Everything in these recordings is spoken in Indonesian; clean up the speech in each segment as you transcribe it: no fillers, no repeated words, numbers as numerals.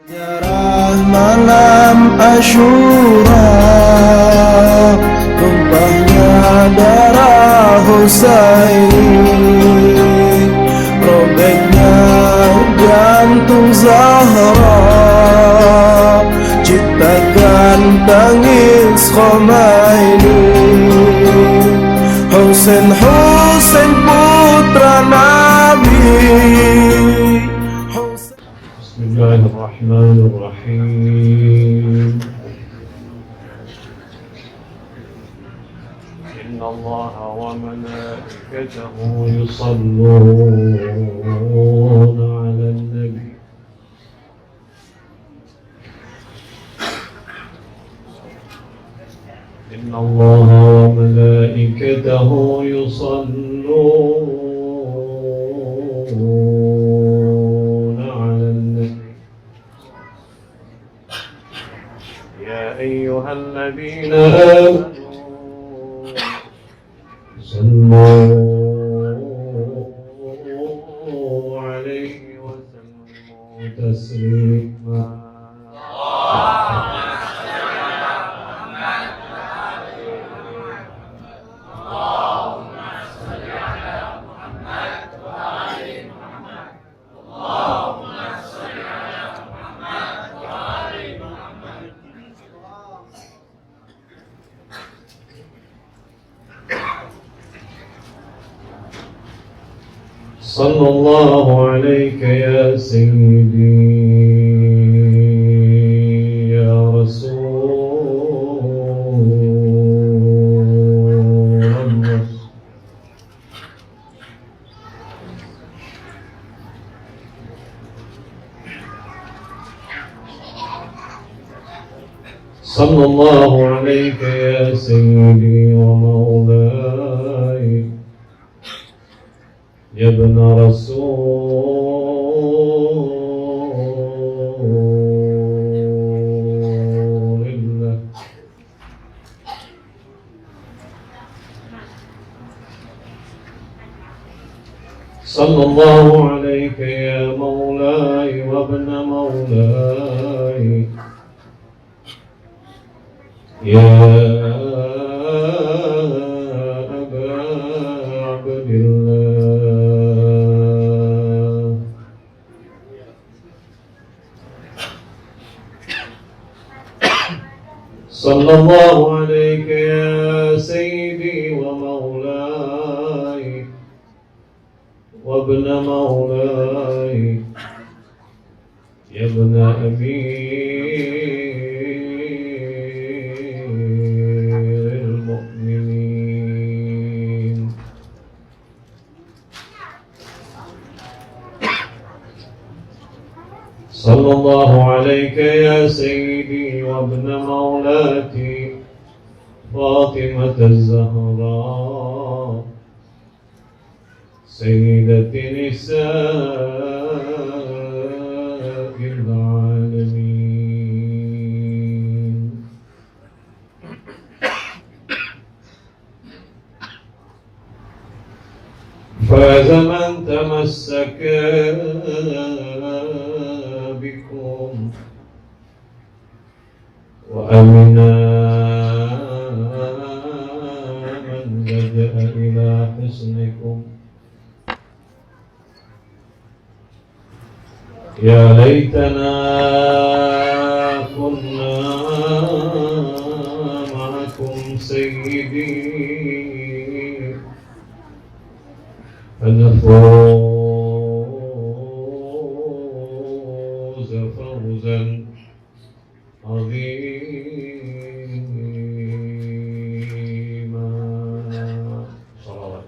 Sejarah malam Asyura, tumpahnya darah Husain, robeknya jantung Zahra, ciptakan tangis Khomeini. Husain, Husain putra Nabi. Bismillahirrahmanirrahim. Inna Allaha wa malaikatahu yusalluna 'alan nabi. Inna Allaha wa malaikatahu yusalluna أيها الذين آمنوا صلوا عليه وسلموا تسليما. صلى الله عليك يا سيدي يا رسول الله. صلى الله عليك يا سيدي ومولاي يا ابن رسول الله. صلى الله عليك يا مولاي وابن مولاي يا أبا عبد الله. صلى الله عليك يا سيدي ومولاي وابن مولاي يا ابن أمير المؤمنين. صلى الله عليك يا سيدي وابن مولاتي فاطمة الزهراء سيدة نساء العالمين. فاز من تمسك بكم وأمنا من لجأ إلى حسنكم. يا ليتنا كنا معكم سيدي فنفوز فوزا عظيما. صلوات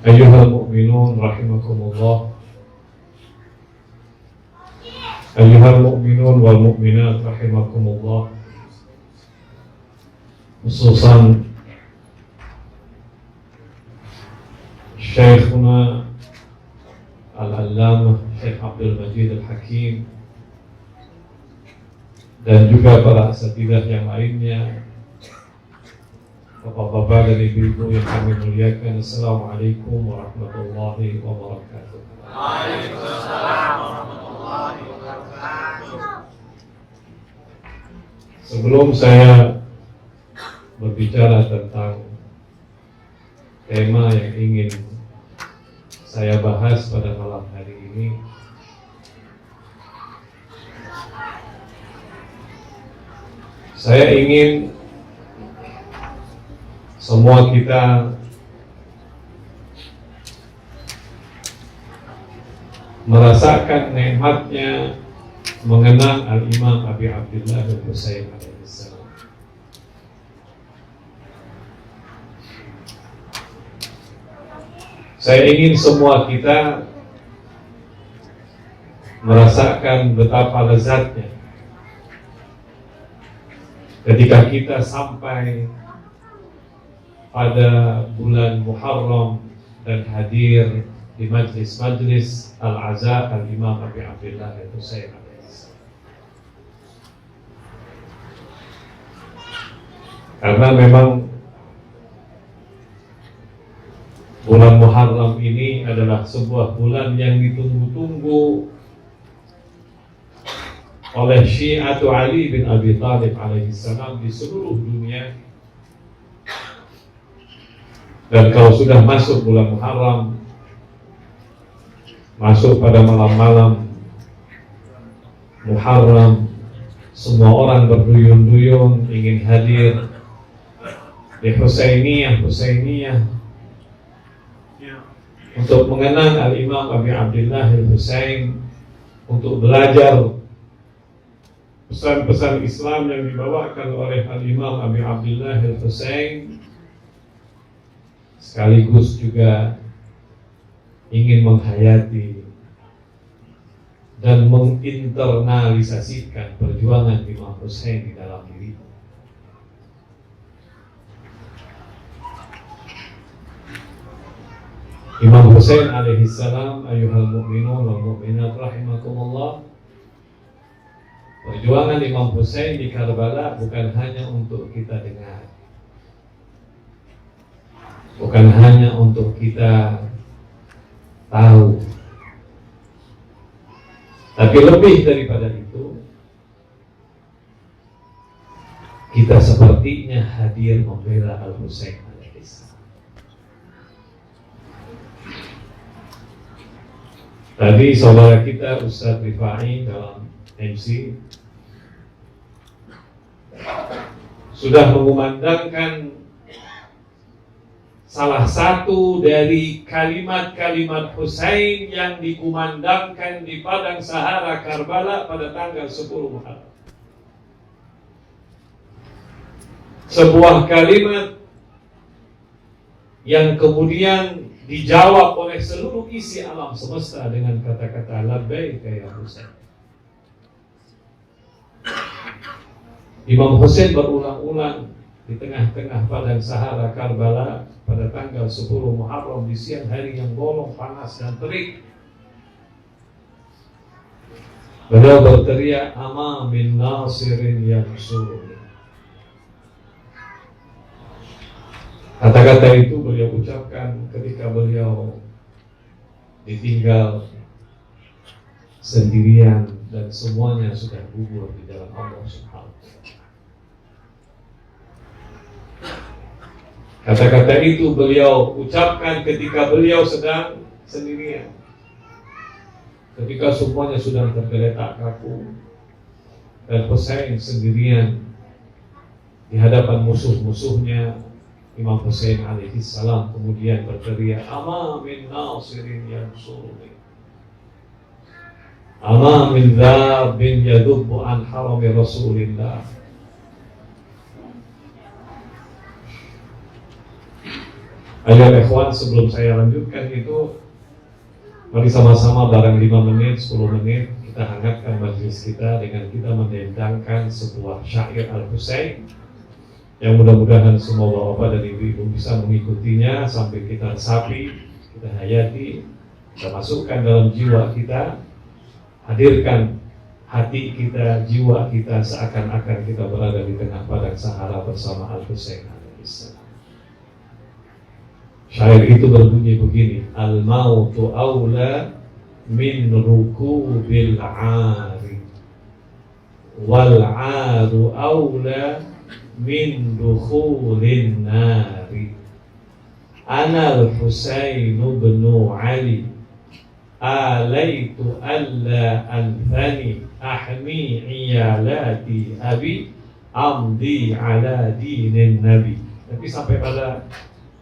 أيها المؤمنون رحمكم الله. أيها المؤمنون والمؤمنات رحمكم الله. Khususan Syekhuna Al-Allamah Syekh Abdul Majid Al-Hakim, dan juga para asatidzah yang lainnya, bapak-bapak dan ibu-ibu yang kami muliakan. Assalamualaikum warahmatullahi wabarakatuh. Waalaikumsalam warahmatullahi wabarakatuh. Sebelum saya berbicara tentang tema yang ingin saya bahas pada malam hari ini, saya ingin semua kita merasakan nikmatnya mengenang Al-Imam Abi Abdullah Al-Husain alaihissalam. Saya ingin semua kita merasakan betapa lezatnya ketika kita sampai pada bulan Muharram dan hadir di majlis-majlis Al-Aza Al-Imam Abi Abdullah Al-Husain alaihissalam. Karena memang bulan Muharram ini adalah sebuah bulan yang ditunggu-tunggu oleh Syi'atu Ali bin Abi Thalib alaihissalam di seluruh dunia. Dan kalau sudah masuk bulan Muharram, masuk pada malam-malam Muharram, semua orang berduyun-duyun ingin hadir di Husainiyah untuk mengenang Al-Imam Abi Abdullah Al-Husain, untuk belajar pesan-pesan Islam yang dibawakan oleh Al-Imam Abi Abdullah Al-Husain, sekaligus juga ingin menghayati dan menginternalisasikan perjuangan Imam Husain di dalam diri. Imam Husain alaihissalam, ayyuhal mu'minun wal mu'minat rahimakumullah. Perjuangan Imam Husain di Karbala bukan hanya untuk kita dengar, bukan hanya untuk kita tahu, tapi lebih daripada itu, kita sepertinya hadir membela Al-Husain alaihissalam. Tadi saudara kita Ustaz Rifai dalam MC sudah mengumandangkan salah satu dari kalimat-kalimat Husain yang dikumandangkan di Padang Sahara Karbala pada tanggal 10 Muharram. Sebuah kalimat yang kemudian dijawab oleh seluruh isi alam semesta dengan kata-kata labbaik ya Husain. Imam Husain berulang-ulang di tengah-tengah padang Sahara Karbala pada tanggal 10 Muharram di siang hari yang bolong, panas dan terik. Beliau berteriak, ama min nasirin yansuruni. Kata-kata itu beliau ucapkan ketika beliau ditinggal sendirian dan semuanya sudah gugur di dalam Allah Subhanahu wa Ta'ala. Kata-kata itu beliau ucapkan ketika beliau sedang sendirian, ketika semuanya sudah tergeletak kaku dan Husain sendirian di hadapan musuh-musuhnya. Imam Husain alaihissalam kemudian berteriak, ama min nasirin yansuruni, ama min dzabin yadubbu an harami Rasulillah. Ayo ikhwan, sebelum saya lanjutkan itu, mari sama-sama bareng 5 menit, 10 menit kita hangatkan majelis kita dengan kita mendendangkan sebuah syair Al-Husain yang mudah-mudahan semua bapak dan ibu-ibu bisa mengikutinya sampai kita resapi kita hayati, kita masukkan dalam jiwa kita, hadirkan hati kita, jiwa kita seakan-akan kita berada di tengah padang Sahara bersama Al-Husain alaihissalam. Syair itu berbunyi begini: al-mautu aula min rukubil 'ari wal 'aru aula min dukhulin nari. Ana al-Husain bin Ali alaitu alla anfani ahmi iyalati abi amdi ala dinin nabi. Tapi sampai pada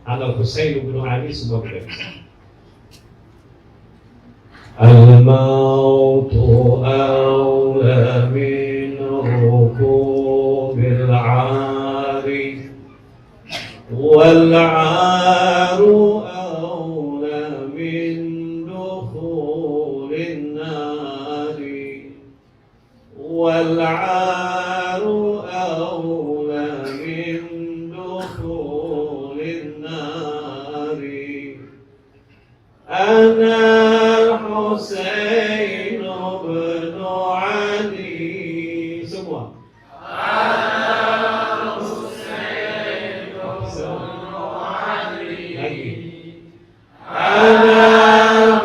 Ana al-Husain bin Ali semua kita bisa. Al-mautu awla min rukubil 'ari wal 'aru awla min dukhulin nari wal 'aru awla min dukhulin nari. Ana Husain bin Ali. Semua. Ana Husain bin Ali. Lagi. Ana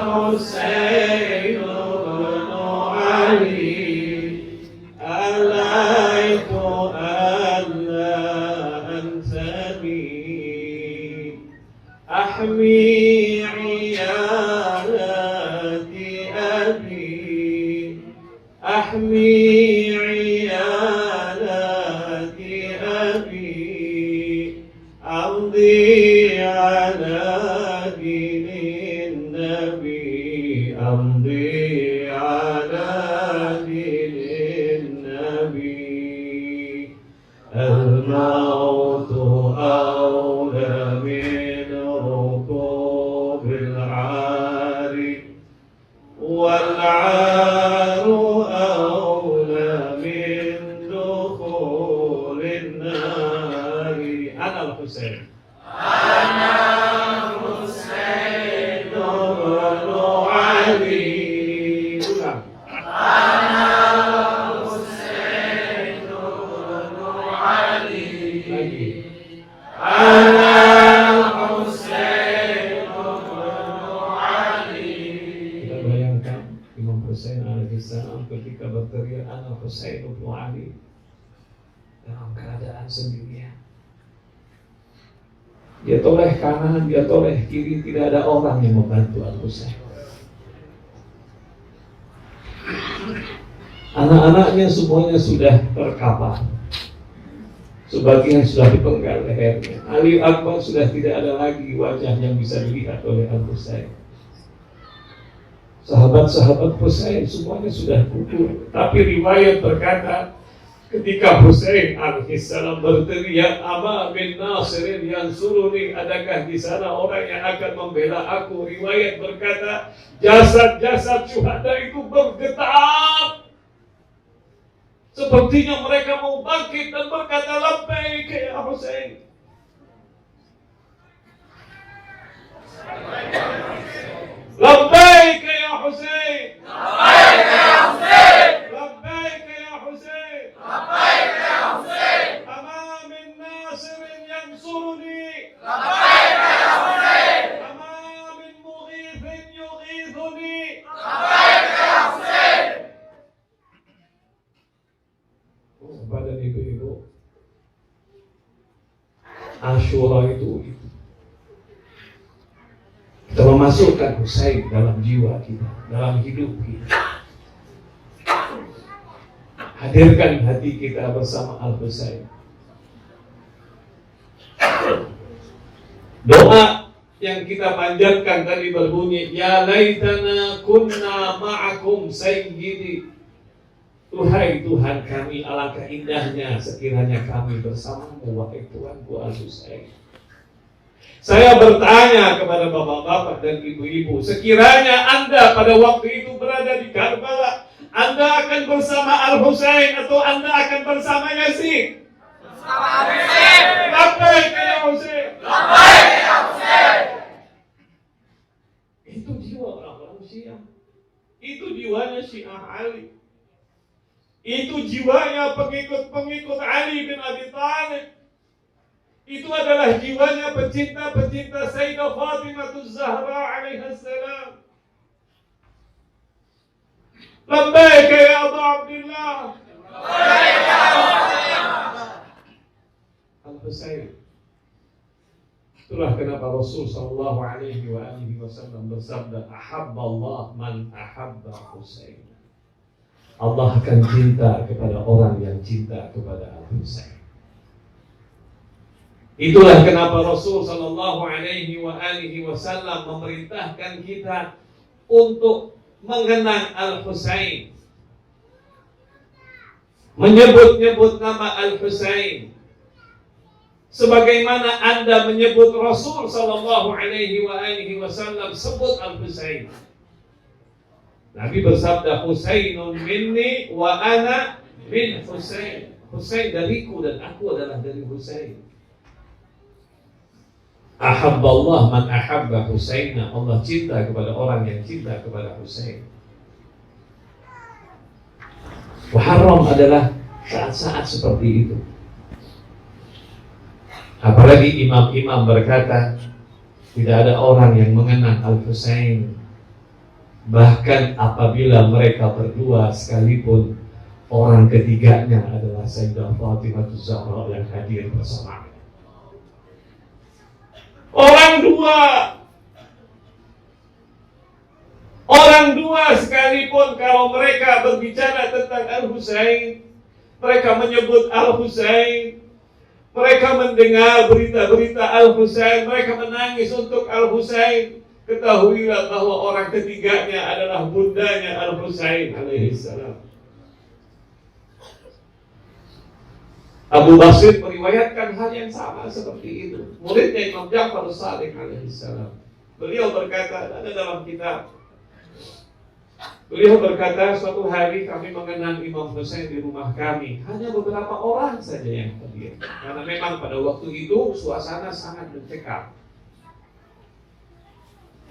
Husain bin Ali. Alaitu alla ansani ahmi أحمي عيالات أبي أمضي على دين النبي أمضي على دين النبي. الموت أولى من ركوب العار والعار أولى من دخول النار. أنا الحسين. أنا الحسين بن علي. أنا الحسين بن علي. أنا الحسين بن علي. Kita bayangkan Imam Husain alaihissalam ketika berteriak Ana Husain bin Ali dalam keadaan sendirian. Dia toleh kanan, dia toleh kiri, tidak ada orang yang membantu Al-Husain. Anak-anaknya semuanya sudah terkapar, sebagian sudah dipenggal lehernya. Ali Akbar sudah tidak ada lagi wajah yang bisa dilihat oleh Al-Husain. Sahabat-sahabat Husain semuanya sudah gugur. Tapi riwayat berkata ketika Husain alaihissalam berteriak Aba bin Nasirin yansuruni, adakah di sana orang yang akan membela aku? Riwayat berkata jasad-jasad syuhada itu bergetar, sepertinya mereka mau bangkit dan berkata labbaik ya Husain. Labbaik ya Husain. Labbaik ya Husain. Labbaik ya Husain. Labbaik ya Husain. Ama min nasirin yansuruni. Labbaik ya Husain. Ama min mughithin yughithuni. Labbaik ya Husain. Kepada ibu-ibu, Asyura itu kita memasukkan Husain dalam jiwa kita, dalam hidup kita. Hadirkan hati kita bersama Al-Husain. Doa yang kita panjatkan tadi berbunyi, Ya laitana kunna ma'akum sayyidi. Tuhai Tuhan kami, alangkah indahnya sekiranya kami bersamamu, wahai Tuhanku Al-Husain. Saya bertanya kepada bapak-bapak dan ibu-ibu, sekiranya Anda pada waktu itu berada di Karbala, Anda akan bersama Al-Husain atau Anda akan bersama Yazid? Bersama Al-Husain. Labbaik ya Husain. Labbaik ya Husain. Syiah. Itu jiwanya Syiah Ali. Itu jiwanya pengikut-pengikut Ali bin Abi Thalib. Itu adalah jiwanya pecinta-pecinta Sayyidah Fatimah Az-Zahra alaiha salam. Labbaik ya Abu Abdullah. Al-Husain. Itulah kenapa Rasul sallallahu alaihi wasallam bersabda, "Ahabballah man ahabba Husain." Allah akan cinta kepada orang yang cinta kepada Al-Husain. Itulah kenapa Rasul sallallahu alaihi wasallam memerintahkan kita untuk mengenang Al-Husain, menyebut-nyebut nama Al-Husain, sebagaimana Anda menyebut Rasul sallallahu alaihi wasallam, sebut Al-Husain. Nabi bersabda, "Husainun minni wa ana min Husain." Husain dariku dan aku adalah dari Husain. Ahabballah man ahabba Husaina. Allah cinta kepada orang yang cinta kepada Husain. Muharram adalah saat-saat seperti itu. Apalagi imam-imam berkata, tidak ada orang yang mengenang Al-Husain, bahkan apabila mereka berdua sekalipun orang ketiganya adalah Sayyidah Fatimah Az-Zahra yang hadir bersama. Orang dua sekalipun kalau mereka berbicara tentang Al-Husain, mereka menyebut Al-Husain, mereka mendengar berita-berita Al-Husain, mereka menangis untuk Al-Husain, ketahuilah bahwa orang ketiganya adalah bundanya Al-Husain alaihi salam. Abu Basir meriwayatkan hal yang sama seperti itu. Muridnya Imam Ja'far As-Shadiq alaihi salam. Beliau berkata, ada dalam kitab, beliau berkata, suatu hari kami mengenang Imam Husain di rumah kami. Hanya beberapa orang saja yang hadir, karena memang pada waktu itu suasana sangat mencekam.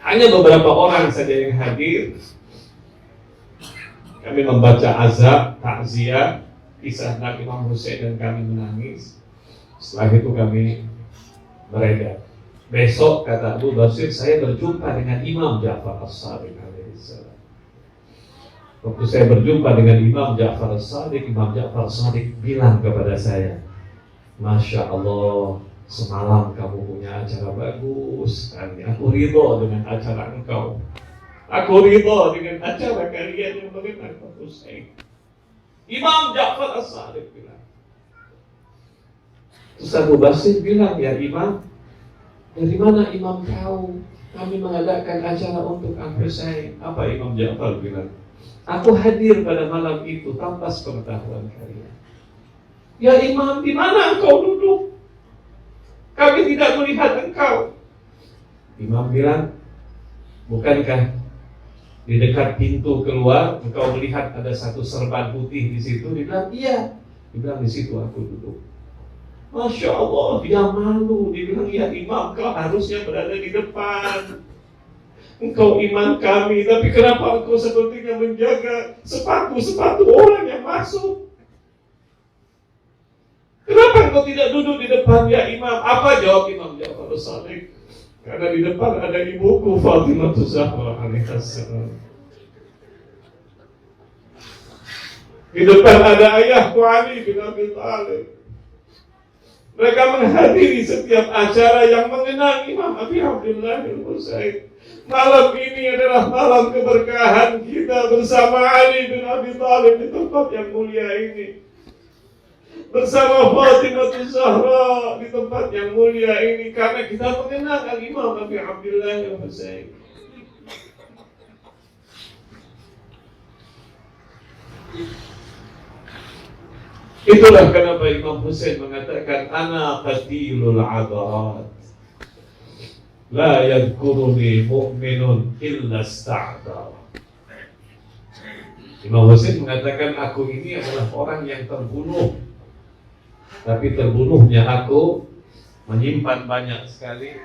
Hanya beberapa orang saja yang hadir. Kami membaca azab, takziah, kisah Nabi Imam Husain, dan kami menangis. Setelah itu kami mereda. Besok, kata Abu Basir, saya berjumpa dengan Imam Ja'far As-Shadiq alaihi salam. Waktu saya berjumpa dengan Imam Ja'far As-Shadiq, Imam Ja'far As-Shadiq bilang kepada saya, "Masya Allah, semalam kamu punya acara bagus sekali. Aku ridho dengan acara engkau. Aku ridho dengan acara kalian yang mengenang Husain." Imam Ja'far As-Shadiq bilang. Terus Abu Basir bilang, "Ya Imam, dari mana Imam tahu kami mengadakan acara untuk Al-Husain?" Apa Imam Ja'far bilang? "Aku hadir pada malam itu tanpa sepengetahuan kalian." "Ya Imam, di mana engkau duduk? Kami tidak melihat engkau." Imam bilang, "Bukankah di dekat pintu keluar engkau melihat ada satu serban putih di situ?" Dia bilang, "Iya." Dia bilang, "Di situ aku duduk." Masya Allah, dia malu. Dia bilang, "Ya Imam, kau harusnya berada di depan. Engkau imam kami, tapi kenapa engkau sepertinya menjaga sepatu-sepatu orang yang masuk? Kenapa engkau tidak duduk di depan, ya Imam?" Apa jawab Imam Ja'far As-Shadiq? "Karena di depan ada ibuku Fatimah Az-Zahra alaiha salam. Di depan ada ayahku Ali bin Abi Thalib. Mereka menghadiri setiap acara yang mengenang Imam Abi Abdullah Al-Husain. Malam ini adalah malam keberkahan kita bersama Ali bin Abi Thalib di tempat yang mulia ini, bersama Fatimah Az-Zahra di tempat yang mulia ini, karena kita mengenang Imam Abi Abdullah Al-Husain." Itulah kenapa Imam Husain mengatakan, "Ana qatilul abarat, la yadhkuruni mu'minun illa sta'dar." Imam Husain mengatakan, aku ini adalah orang yang terbunuh, tapi terbunuhnya aku menyimpan banyak sekali.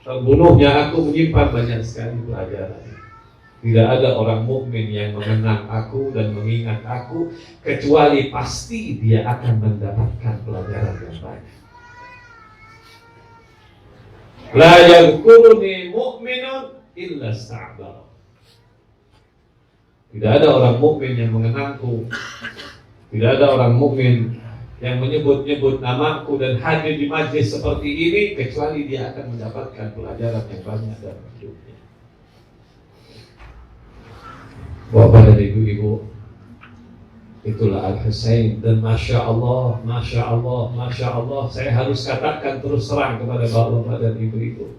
Terbunuhnya aku menyimpan banyak sekali pelajaran. Tidak ada orang mukmin yang mengenang aku dan mengingat aku kecuali pasti dia akan mendapatkan pelajaran yang banyak. La yadhkuruni mu'minun illa sta'bar. Tidak ada orang mukmin yang mengenangku. Tidak ada orang mukmin yang menyebut-nyebut namaku dan hadir di majlis seperti ini kecuali dia akan mendapatkan pelajaran yang banyak dalam hidupnya. Bapak dan ibu-ibu, itulah Al-Husain. Dan Masya Allah, Masya Allah, Masya Allah, saya harus katakan terus terang kepada bapak-bapak dan ibu-ibu,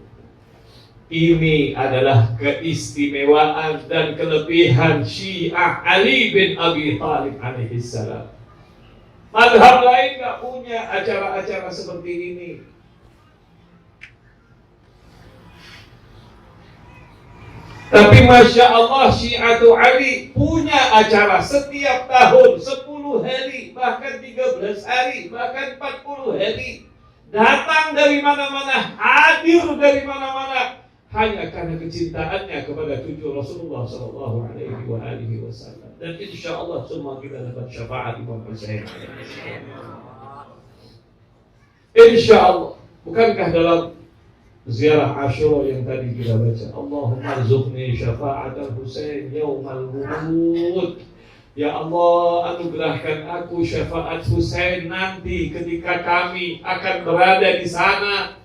ini adalah keistimewaan dan kelebihan Syiah Ali bin Abi Thalib alaihi salam. Madhab lain gak punya acara-acara seperti ini. Tapi Masya Allah, Syiatu Ali punya acara setiap tahun 10 hari, bahkan 13 hari, bahkan 40 hari. Datang dari mana-mana, hadir dari mana-mana, hanya karena kecintaannya kepada cucu Rasulullah SAW. Dan insya Allah semua kita dapat syafaat Imam Husain. Insya Allah. Bukankah dalam ziarah Asyura yang tadi kita baca, Allahumma rzuqni syafa'at al-Husain yaumal wurud. Ya Allah, anugerahkan aku syafaat Husain nanti ketika kami akan berada di sana.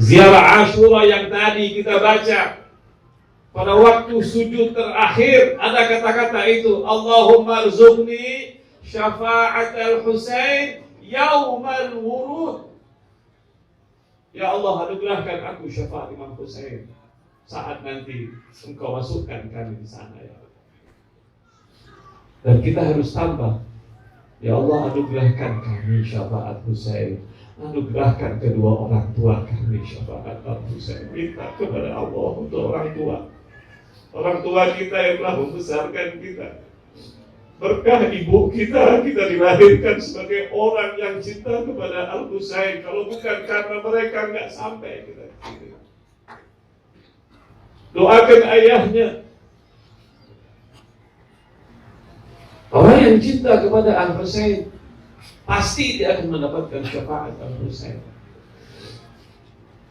Ziarah Asyura yang tadi kita baca, pada waktu sujud terakhir ada kata-kata itu, Allahumma rzuqni syafa'at al-Husain yaumal wurud. Ya Allah, anugerahkan aku syafaat Imam Husain saat nanti Engkau masukkan kami di sana, ya. Dan kita harus tambah, ya Allah, anugerahkan kami syafaat Husain. Anugerahkan kedua orang tua kami syafaat Husain. Minta kepada Allah untuk orang tua kita yang telah membesarkan kita. Berkah ibu kita dilahirkan sebagai orang yang cinta kepada Al-Husain. Kalau bukan karena mereka, nggak sampai kita ke sini. Doakan ayahnya. Orang yang cinta kepada Al-Husain pasti dia akan mendapatkan syafaat Al-Husain.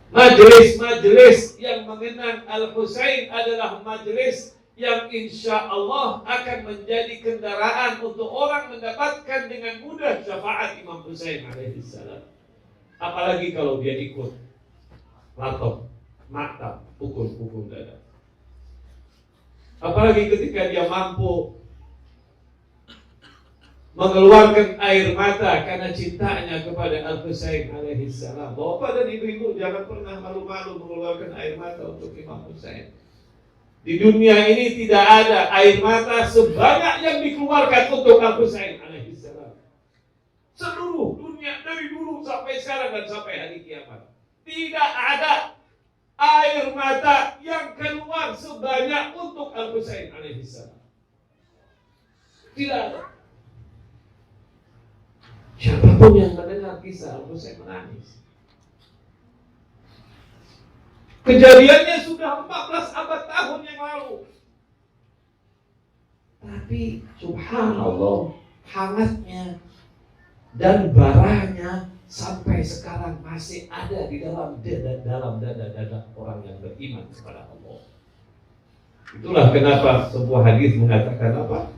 Majelis-majelis yang mengenang Al-Husain adalah majelis yang insya Allah akan menjadi kendaraan untuk orang mendapatkan dengan mudah syafaat Imam Husain alaihi salam. Apalagi kalau dia ikut latok, maktab, pukul dada. Apalagi ketika dia mampu mengeluarkan air mata karena cintanya kepada Al-Husain alaihi salam. Bapak dan ibu-ibu, jangan pernah malu-malu mengeluarkan air mata untuk Imam Husain. Di dunia ini tidak ada air mata sebanyak yang dikeluarkan untuk Al-Husain alaihi salam. Seluruh dunia dari dulu sampai sekarang dan sampai hari kiamat, tidak ada air mata yang keluar sebanyak untuk Al-Husain alaihi salam. Tidak ada. Siapapun yang mendengar kisah Al-Husain menangis. Kejadiannya sudah 14 abad tahun yang lalu. Tapi subhanallah, hangatnya dan baranya sampai sekarang masih ada di dalam dada orang yang beriman kepada Allah. Itulah kenapa sebuah hadis mengatakan apa?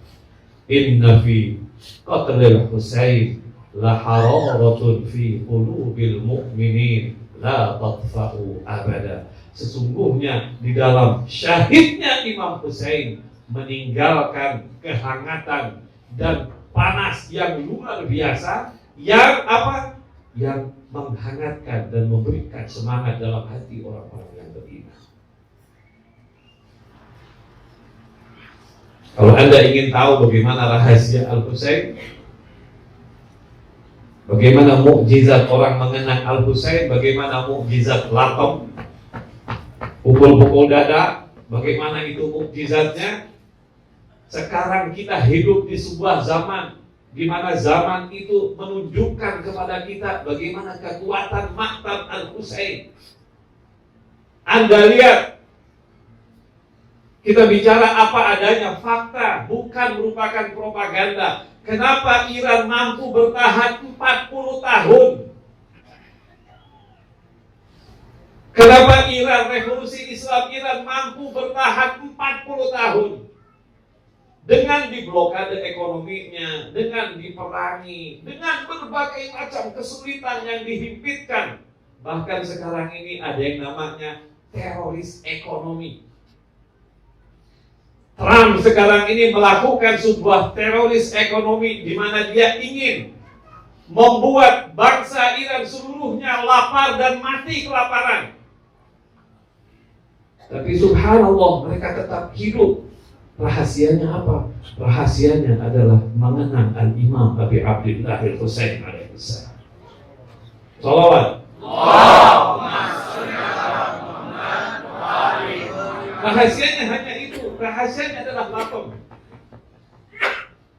Inna fi qatlil Husain la hararatun fi qulubil mu'minin la tadfa'u abada. Sesungguhnya di dalam syahidnya Imam Husain meninggalkan kehangatan dan panas yang luar biasa, yang apa? Yang menghangatkan dan memberikan semangat dalam hati orang-orang yang beriman. Kalau Anda ingin tahu bagaimana rahasia Al-Husain, bagaimana mukjizat orang mengenang Al-Husain, bagaimana mukjizat latom, pukul-pukul dada, bagaimana itu mukjizatnya. Sekarang kita hidup di sebuah zaman di mana zaman itu menunjukkan kepada kita bagaimana kekuatan maktab Al-Husain. Anda lihat, kita bicara apa adanya, fakta, bukan merupakan propaganda. Kenapa Iran mampu bertahan 40 tahun? Kenapa revolusi Islam Iran mampu bertahan 40 tahun? Dengan diblokade ekonominya, dengan diperangi, dengan berbagai macam kesulitan yang dihimpitkan. Bahkan sekarang ini ada yang namanya teroris ekonomi. Trump sekarang ini melakukan sebuah teroris ekonomi di mana dia ingin membuat bangsa Iran seluruhnya lapar dan mati kelaparan. Tapi subhanallah, mereka tetap hidup. Rahasianya apa? Rahasianya adalah mengenang Al-Imam Abi Abdillah Al-Husain alaihissalam. Salawat. Rahasianya hanya itu. Rahasianya adalah lapang.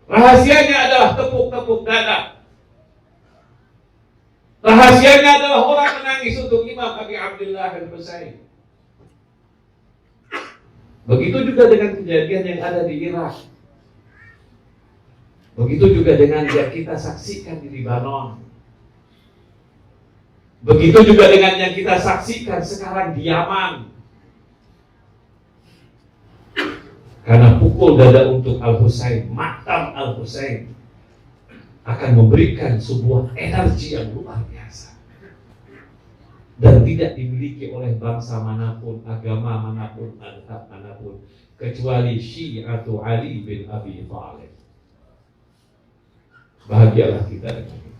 Rahasianya adalah tepuk-tepuk dada. Rahasianya adalah orang menangis untuk Imam Abi Abdillah Al-Husain. Begitu juga dengan kejadian yang ada di Irak. Begitu juga dengan yang kita saksikan di Lebanon. Begitu juga dengan yang kita saksikan sekarang di Yaman. Karena pukul dada untuk Al-Husain, makam Al-Husain akan memberikan sebuah energi yang luar biasa. Dan tidak dimiliki oleh bangsa manapun, agama manapun, madhab manapun, kecuali Syi'atu Ali bin Abi Thalib. Bahagialah kita dengan itu.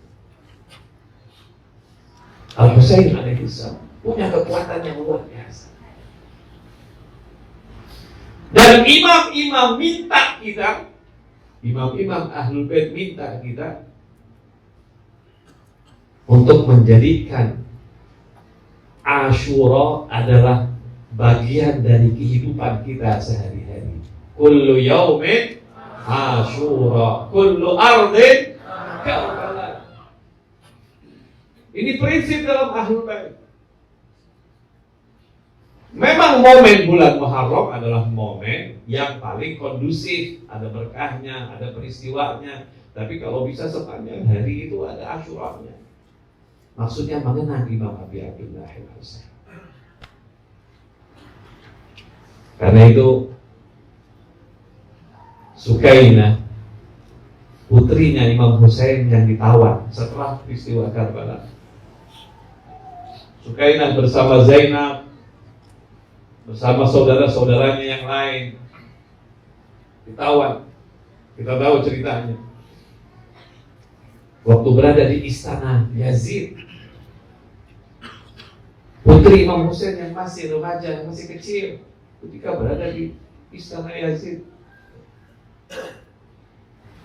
Al-Husain alaihissalam punya kekuatan yang luar biasa. Dan imam-imam minta kita, imam-imam Ahlul Bait minta kita untuk menjadikan Asyura adalah bagian dari kehidupan kita sehari-hari. Kullu yaumin Asyura, kullu ardin Karbala. Ini prinsip dalam Ahlul Bait. Memang momen bulan Muharram adalah momen yang paling kondusif, ada berkahnya, ada peristiwanya. Tapi kalau bisa sepanjang hari itu ada Asyuranya. Maksudnya mengenang Imam Abi Abdillah Al-Husain. Karena itu Sukainah, putrinya Imam Husain yang ditawan setelah peristiwa Karbala. Sukainah bersama Zainab, bersama saudara-saudaranya yang lain ditawan. Kita tahu ceritanya. Waktu berada di istana Yazid, putri Imam Husain yang masih remaja, masih kecil, ketika berada di istana Yazid,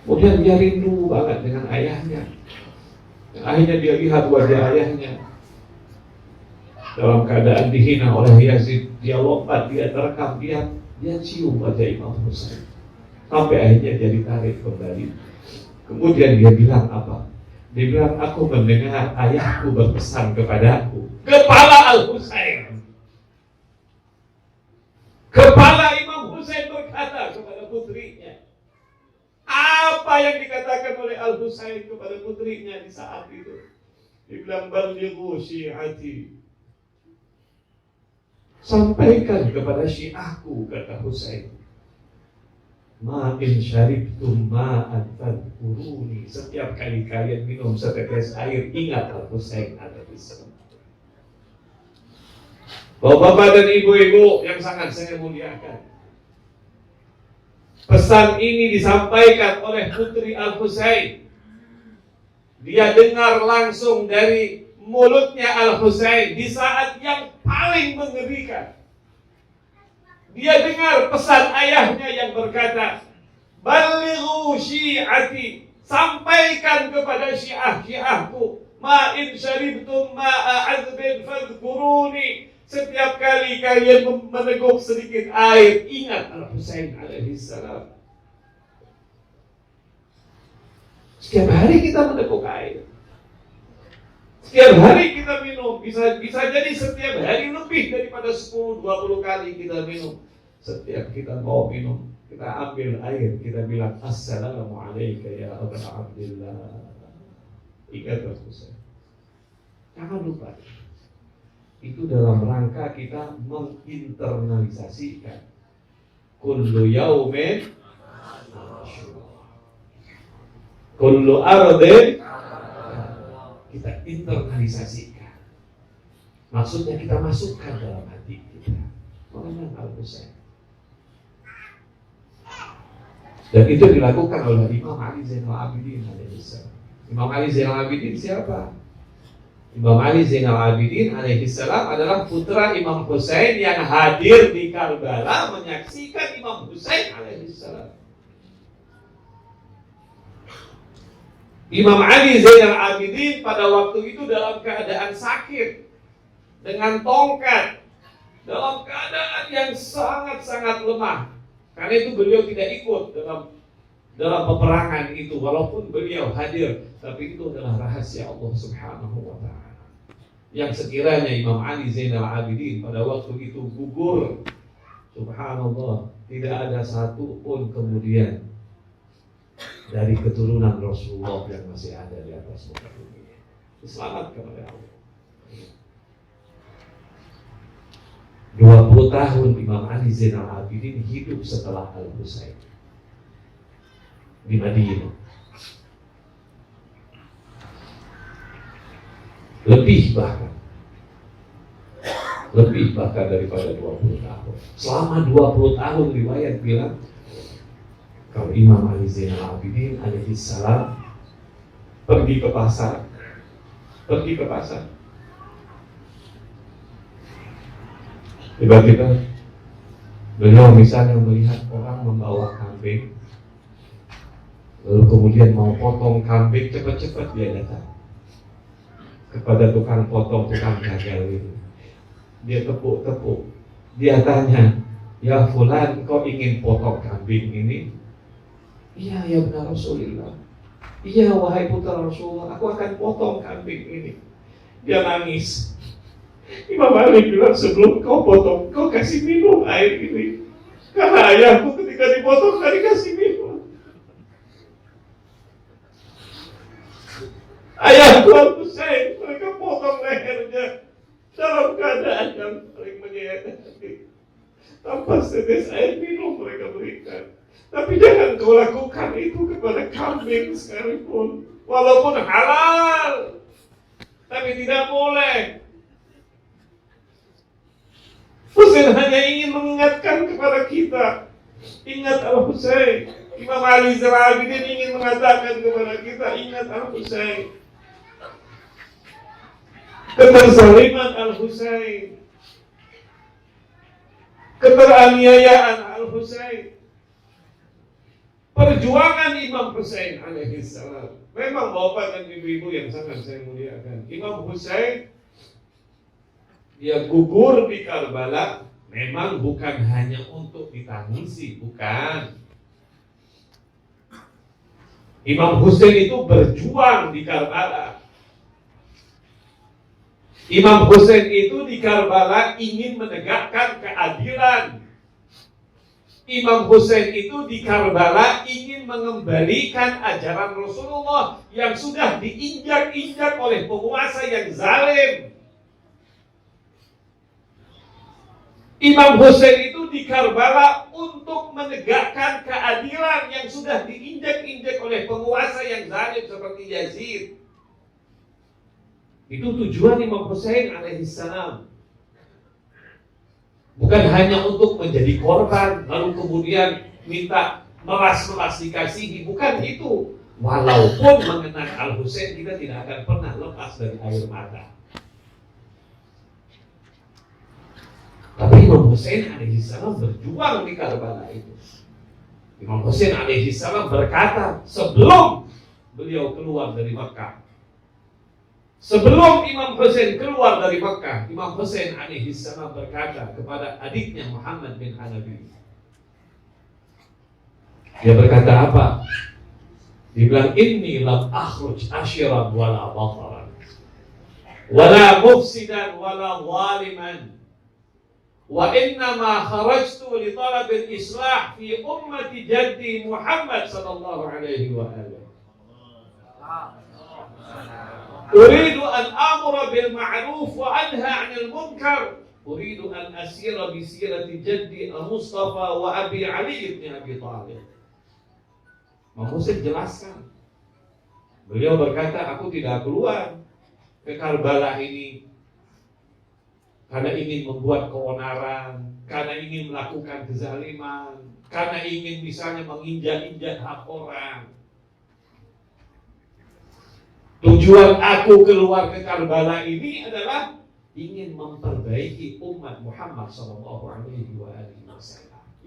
kemudian dia rindu banget dengan ayahnya. Dan akhirnya dia lihat wajah ayahnya dalam keadaan dihina oleh Yazid. Dia lompat, dia terekam, dia cium wajah Imam Husain. Sampai akhirnya dia ditarik kembali. Kemudian dia bilang apa? Dia bilang, aku mendengar ayahku berpesan kepadaku. Kepala Al-Husain, kepala Imam Husain berkata kepada putrinya. Apa yang dikatakan oleh Al-Husain kepada putrinya di saat itu? Dia bilang, balighu syi'ati, sampaikan kepada syiahku, kata Husain. Ma'in syaribtum ma'an fadhkuruni, setiap kali kalian minum setetes air, ingat Al-Husain ada di sana. Bapak-bapak dan ibu-ibu yang sangat saya muliakan, pesan ini disampaikan oleh putri Al-Husain. Dia dengar langsung dari mulutnya Al-Husain di saat yang paling mengerikan. Dia dengar pesan ayahnya yang berkata, balighu syi'ati, sampaikan kepada syiahku, ma'in syaribtum ma'a azbin fadhkuruni, setiap kali kalian meneguk sedikit air, ingat Al-Husain alaihissalam. Setiap hari kita meneguk air. Setiap hari kita minum, bisa jadi setiap hari lebih daripada 10-20 kali kita minum. Setiap kita mau minum, kita ambil air, kita bilang Assalamualaikum ya Aba Abdillah. Ingat Ustaz, jangan lupa. Itu dalam rangka kita menginternalisasikan kullu yaumin kullu ardin, kita internalisasikan. Maksudnya kita masukkan dalam hati kita mengenang Al-Husain. Dan itu dilakukan oleh Imam Ali Zainal Abidin alaihissalam. Imam Ali Zainal Abidin siapa? Imam Ali Zainal Abidin alaihissalam adalah putra Imam Husain yang hadir di Karbala menyaksikan Imam Husain alaihissalam. Imam Ali Zainal Abidin pada waktu itu dalam keadaan sakit dengan tongkat, dalam keadaan yang sangat-sangat lemah. Karena itu beliau tidak ikut dalam peperangan itu, walaupun beliau hadir, tapi itu adalah rahasia Allah Subhanahu wa Ta'ala. Yang sekiranya Imam Ali Zainal Abidin pada waktu itu gugur, subhanallah, tidak ada satu pun kemudian dari keturunan Rasulullah yang masih ada di atas muka bumi. Diselamatkan oleh Allah. 20 tahun Imam Ali Zainal Abidin hidup setelah Al-Husain di Madinah. Lebih bahkan daripada 20 tahun. Selama 20 tahun riwayat bilang kalau Imam Ali Zainal Abidin alaihissalam pergi ke pasar. Tiba-tiba beliau misalnya melihat orang membawa kambing, lalu kemudian mau potong kambing, cepat-cepat dia datang kepada tukang potong, tukang gagal itu. Dia tepuk-tepuk, dia tanya, ya fulan, kau ingin potong kambing ini? Iya, ya benar Rasulullah. Iya, wahai putra Rasulullah, aku akan potong kambing ini. Dia nangis. Imam Ali bilang, sebelum kau potong, kau kasih minum air ini. Karena ayahku ketika dipotong tadi kasih minum. Ayahku Al-Husain, mereka potong lehernya dalam keadaan yang paling menyayat. Tanpa setes air minum mereka berikan. Tapi jangan kau lakukan itu kepada kambing sekalipun, walaupun halal, tapi tidak boleh. Husain hanya ingin mengingatkan kepada kita, ingat Al-Husain. Imam Ali Zainal Abidin ingin mengatakan kepada kita, ingat Al-Husain. Keterzaliman Al-Husain, keteraniayaan Al-Husain, perjuangan Imam Husain alaihissalam. Memang bapak dan ibu-ibu yang sangat saya muliakan, Imam Husain dia gugur di Karbala memang bukan hanya untuk ditangisi, bukan. Imam Husain itu berjuang di Karbala. Imam Husain itu di Karbala ingin menegakkan keadilan. Imam Husain itu di Karbala ingin mengembalikan ajaran Rasulullah yang sudah diinjak-injak oleh penguasa yang zalim. Imam Husain itu di Karbala untuk menegakkan keadilan yang sudah diinjak-injak oleh penguasa yang zalim seperti Yazid. Itu tujuan Imam Husain alaihissalam. Bukan hanya untuk menjadi korban lalu kemudian minta melas-melas dikasihi, bukan itu. Walaupun mengenang Al-Husain kita tidak akan pernah lepas dari air mata. Tapi Imam Husain alaihissalam berjuang di Karbala itu. Imam Husain alaihissalam berkata sebelum beliau keluar dari Makkah, sebelum Imam Husain keluar dari Makkah, Imam Husain alaihissalam berkata kepada adiknya Muhammad bin Hanafi. Dia berkata apa? Dia bilang, inni lam akhruj ashiran wala bataran. wala mufsidan wala zaliman. Wa innama kharajtu li talab al-islah fi ummati jaddi Muhammad sallallahu alaihi wa alihi. Uridu an amura bil ma'ruf wa anha 'anil munkar. Uridu an asira bi sirati jaddi Mustafa wa Abi Ali ibn Abi Thalib. Imam Husain jelaskan. Beliau berkata, aku tidak keluar ke Karbala ini karena ingin membuat keonaran, karena ingin melakukan kezaliman, karena ingin misalnya menginjak-injak hak orang. Tujuan aku keluar ke Karbala ini adalah ingin memperbaiki umat Muhammad SAW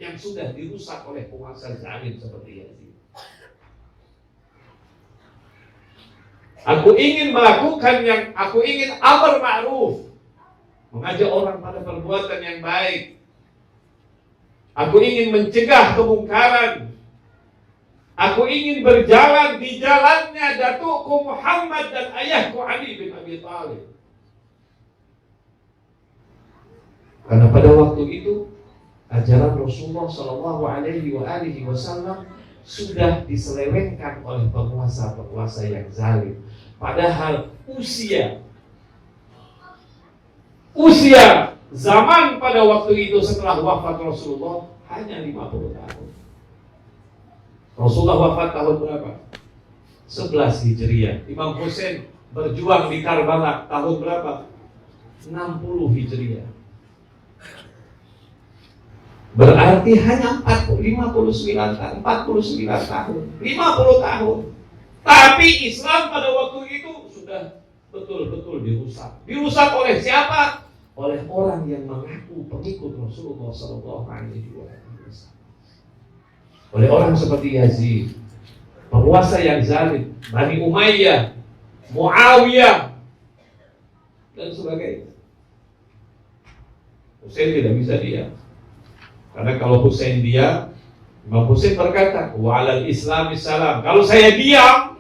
yang sudah dirusak oleh penguasa zalim seperti Yazid. Aku ingin melakukan aku ingin amar ma'ruf, mengajak orang pada perbuatan yang baik. Aku ingin mencegah kemungkaran. Aku ingin berjalan di jalannya datukku Muhammad dan ayahku Ali bin Abi Thalib. Karena pada waktu itu ajaran Rasulullah SAW sudah diselewengkan oleh penguasa-penguasa yang zalim. Padahal usia zaman pada waktu itu setelah wafat Rasulullah hanya 50 tahun. Rasulullah wafat tahun berapa? 11 Hijriah. Imam Husain berjuang di Karbala tahun berapa? 60 Hijriah. Berarti hanya 49 tahun, 50 tahun. Tapi Islam pada waktu itu sudah betul-betul dirusak. Dirusak oleh siapa? Oleh orang yang mengaku pengikut Rasulullah SAW. Oleh orang seperti Yazid, penguasa yang zalim, Bani Umayyah, Muawiyah, dan sebagainya. Husain tidak bisa diam. Karena kalau Husain diam, Imam Husain berkata, wa alal Islami salam. Kalau saya diam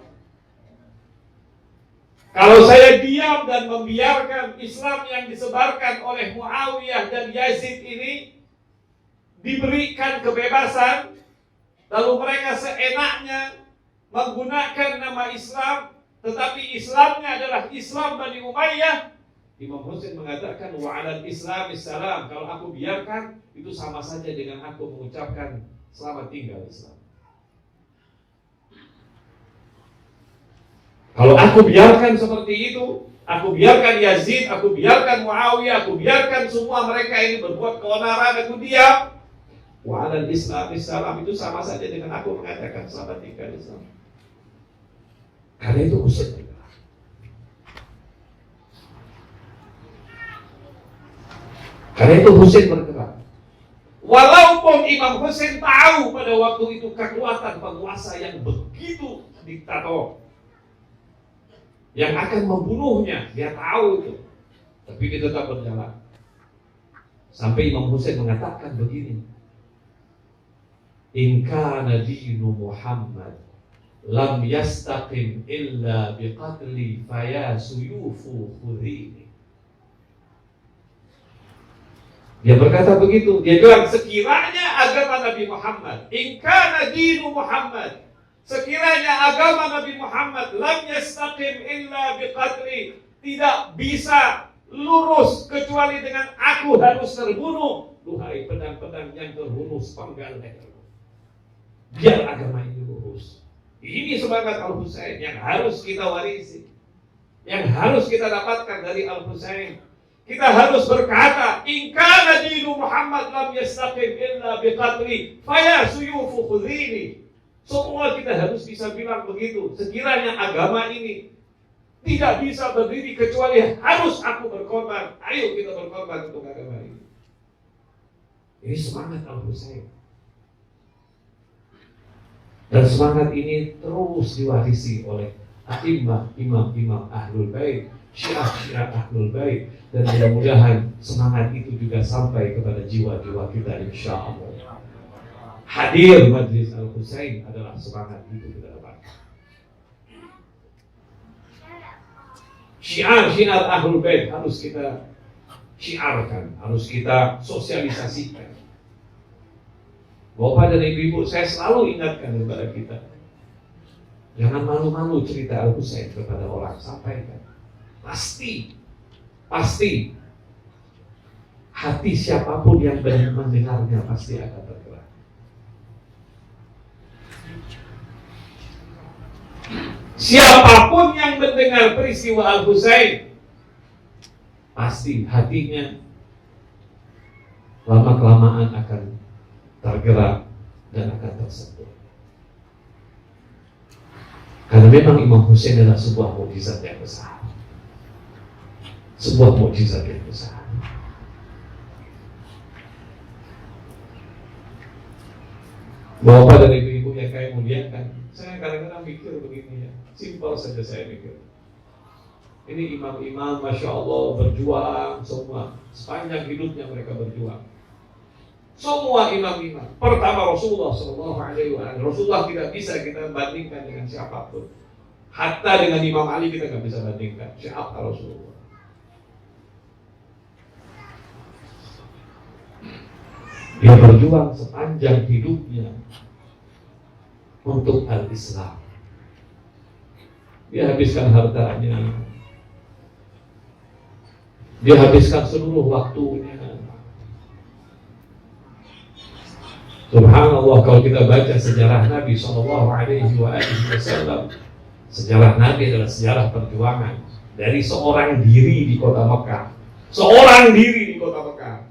dan membiarkan Islam yang disebarkan oleh Muawiyah dan Yazid ini diberikan kebebasan, lalu mereka seenaknya menggunakan nama Islam, tetapi Islamnya adalah Islam Bani Umayyah, Imam Husain mengatakan wa 'alal Islami salam. Kalau aku biarkan, itu sama saja dengan aku mengucapkan selamat tinggal Islam. Kalau aku biarkan seperti itu, aku biarkan Yazid, aku biarkan Muawiyah, aku biarkan semua mereka ini berbuat keonaran, aku diam, wa 'alal Islami salam, itu sama saja dengan aku mengatakan selamat tinggal Islam. Karena itu Husain. Karena itu Husain bergerak. Walaupun Imam Husain tahu pada waktu itu kekuatan penguasa yang begitu diktator, yang akan membunuhnya, dia tahu itu, tapi dia tetap berjalan. Sampai Imam Husain mengatakan begini, in kana dinu Muhammad lam yastaqim illa biqatli faya suyufu khudhini. Dia berkata begitu. Dia bilang sekiranya agama Nabi Muhammad, in kana dinu Muhammad, sekiranya agama Nabi Muhammad lam yastaqim illa biqatli, tidak bisa lurus kecuali dengan aku harus terbunuh. Duhai pedang-pedang yang terhunus penggal lehermu, biar agama ini lurus. Ini semangat Al-Husain yang harus kita warisi, yang harus kita dapatkan dari Al-Husain. Kita harus berkata, in kana dinu Muhammad lam yastaqim illa biqatli faya suyufu khudhini. Semua kita harus bisa bilang begitu. Sekiranya agama ini tidak bisa berdiri kecuali harus aku berkorban, ayo kita berkorban untuk agama ini. Ini semangat Al-Husain. Dan semangat ini terus diwarisi oleh imam-imam Ahlul Bait, syiah Ahlul Bait, dan mudah-mudahan semangat itu juga sampai kepada jiwa-jiwa kita insyaallah. Hadir Majlis Al-Husain adalah semangat itu kita dapat. Syiar-syiar Ahlul Bait harus kita syiarkan, harus kita sosialisasikan. Bapak dan Ibu, saya selalu ingatkan kepada kita, jangan malu-malu cerita Al-Husain kepada orang, sampaikan. Pasti hati siapapun yang mendengarnya pasti akan tergerak. Siapapun yang mendengar peristiwa Al-Husain, pasti hatinya lama-kelamaan akan tergerak dan akan tersentuh. Karena memang Imam Husain adalah sebuah mukjizat yang besar. Sebuah mukjizat yang besar. Bapak dan Ibu-ibu yang kami muliakan, saya kadang-kadang mikir begini ya, simpel saja saya mikir. Ini imam-imam, Masya Allah, berjuang semua. Sepanjang hidupnya mereka berjuang. Semua imam-imam. Pertama Rasulullah SAW. Rasulullah tidak bisa kita bandingkan dengan siapapun. Hatta dengan Imam Ali kita tidak bisa bandingkan. Siapa Rasulullah? Dia berjuang sepanjang hidupnya untuk al-Islam. Dia habiskan hartanya, dia habiskan seluruh waktunya. Subhanallah, kalau kita baca sejarah Nabi SAW, sejarah Nabi adalah sejarah perjuangan dari seorang diri di kota Mekah. Seorang diri di kota Mekah.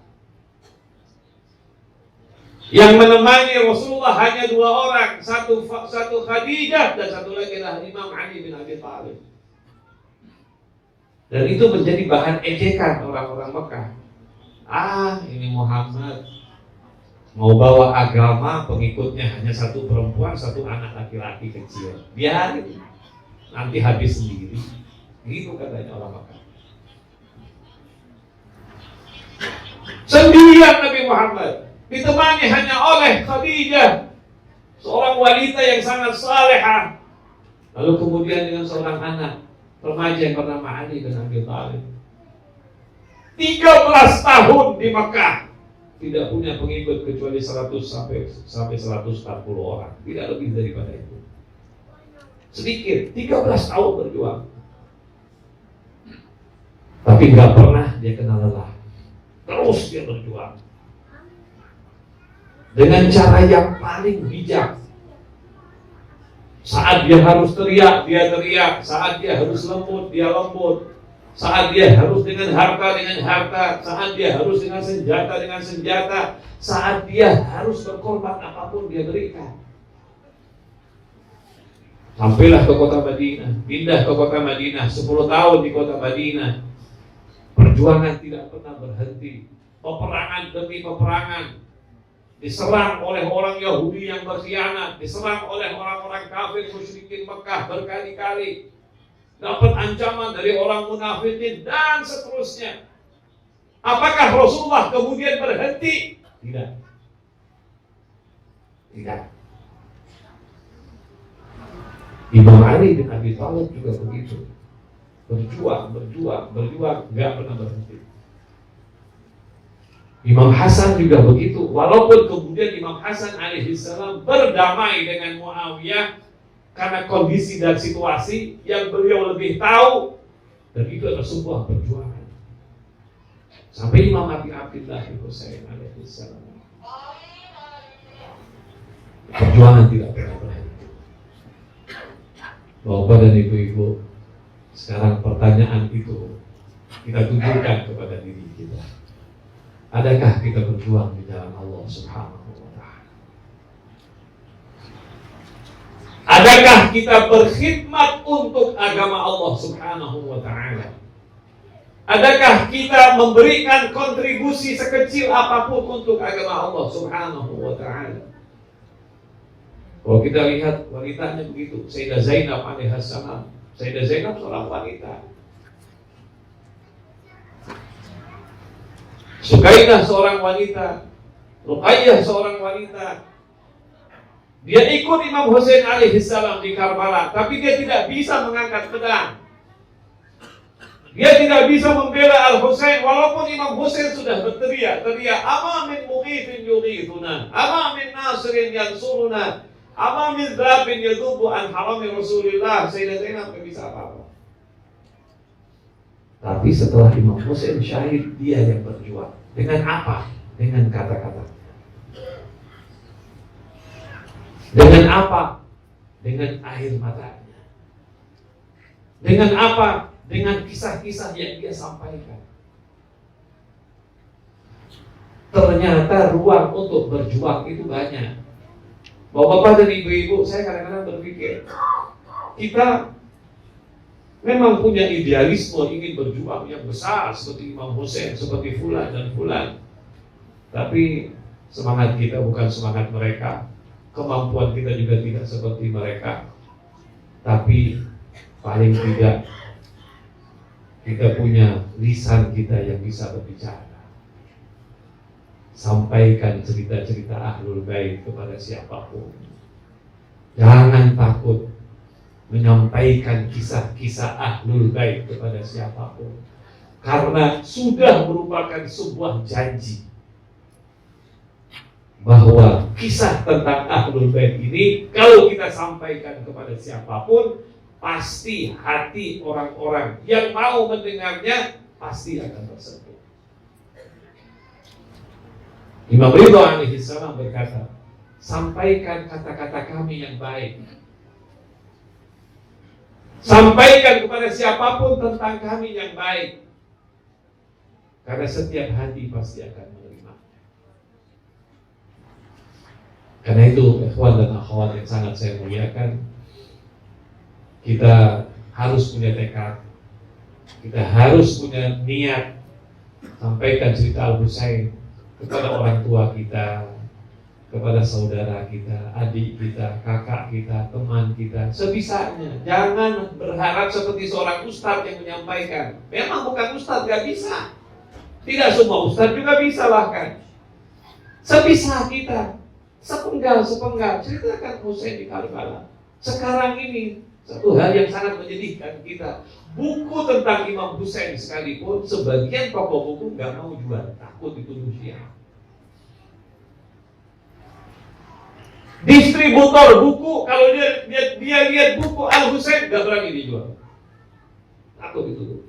Yang menemani Rasulullah hanya dua orang, satu Khadijah dan satu lagi adalah Imam Ali bin Abi Thalib. Dan itu menjadi bahan ejekan orang-orang Mekah. Ini Muhammad mau bawa agama, pengikutnya hanya satu perempuan, satu anak laki-laki kecil. Biarin, nanti habis sendiri. Gitu katanya orang Mekah. Sendirian Nabi Muhammad, ditemani hanya oleh Khadijah, seorang wanita yang sangat salehah. Lalu kemudian dengan seorang anak remaja yang bernama Ali bin Abi Thalib. 13 tahun di Mekah tidak punya pengikut kecuali 100 sampai 140 orang, tidak lebih daripada itu. Sedikit, 13 tahun berjuang. Tapi nggak pernah dia kenal lelah. Terus dia berjuang. Dengan cara yang paling bijak. Saat dia harus teriak, dia teriak. Saat dia harus lembut, dia lembut. Saat dia harus dengan harta. Saat dia harus dengan senjata. Saat dia harus berkorban apapun dia berikan. Sampailah ke kota Madinah, pindah ke kota Madinah, 10 tahun di kota Madinah. Perjuangan tidak pernah berhenti. Peperangan demi peperangan. Diserang oleh orang Yahudi yang berkhianat, diserang oleh orang-orang kafir musyrikin Mekah berkali-kali, dapat ancaman dari orang munafikin dan seterusnya. Apakah Rasulullah kemudian berhenti? Tidak. Imam Ali bin Abi Thalib juga begitu, berjuang, nggak pernah berhenti. Imam Hasan juga begitu, walaupun kemudian Imam Hasan alaihissalam berdamai dengan Muawiyah karena kondisi dan situasi yang beliau lebih tahu, dan itu adalah sebuah perjuangan. Sampai Imam Abi Abdillah Husain alaihissalam. Perjuangan tidak pernah berhenti. Bapak dan Ibu-ibu, sekarang pertanyaan itu kita tunjukkan kepada diri kita. Adakah kita berjuang di jalan Allah Subhanahu wa Ta'ala? Adakah kita berkhidmat untuk agama Allah Subhanahu wa Ta'ala? Adakah kita memberikan kontribusi sekecil apapun untuk agama Allah Subhanahu wa Ta'ala? Kalau kita lihat wanitanya begitu, Sayyidah Zainab alaihissalam. Sayyidah Zainab seorang wanita. Sukainah seorang wanita, Ruqayyah seorang wanita. Dia ikut Imam Husain alaihissalam di Karbala, tapi dia tidak bisa mengangkat pedang. Dia tidak bisa membela Al-Husain walaupun Imam Husain sudah berteriak, "Ama min mughithin yughithuna, ama min nasirin yansuruna, ama min dzabin yadubu an harami Rasulillah." Sayyidah Zainab tidak bisa apa-apa. Tapi setelah Imam Husain syahid, dia yang berjuang. Dengan apa? Dengan kata-kata. Dengan apa? Dengan air matanya. Dengan apa? Dengan kisah-kisah yang dia sampaikan. Ternyata ruang untuk berjuang itu banyak. Bapak-bapak dan ibu-ibu, saya kadang-kadang berpikir, kita memang punya idealisme ingin berjuang yang besar seperti Imam Husain, seperti fulan dan fulan. Tapi semangat kita bukan semangat mereka, kemampuan kita juga tidak seperti mereka. Tapi paling tidak kita punya lisan kita yang bisa berbicara. Sampaikan cerita-cerita Ahlul Bait kepada siapapun. Jangan takut menyampaikan kisah-kisah Ahlul Bait kepada siapapun, karena sudah merupakan sebuah janji bahwa kisah tentang Ahlul Bait ini kalau kita sampaikan kepada siapapun, pasti hati orang-orang yang mau mendengarnya pasti akan tersentuh. Imam Ridha alaihi salam berkata, sampaikan kata-kata kami yang baik. Sampaikan kepada siapapun tentang kami yang baik. Karena setiap hati pasti akan menerima. Karena itu, ikhwan dan akhwat yang sangat saya muliakan, kita harus punya tekad, kita harus punya niat. Sampaikan cerita Al-Husain kepada orang tua kita, kepada saudara kita, adik kita, kakak kita, teman kita, sebisanya. Jangan berharap seperti seorang ustadz yang menyampaikan. Memang bukan ustadz, gak bisa. Tidak semua ustadz juga bisa bahkan. Sebisa kita, sepenggal ceritakan Husain di Karbala. Sekarang ini satu hal yang sangat menyedihkan kita, buku tentang Imam Husain sekalipun sebagian toko buku nggak mau jual, takut dituduh Syiah. Distributor buku kalau dia lihat buku Al Husain nggak berani dijual, takut dituduh.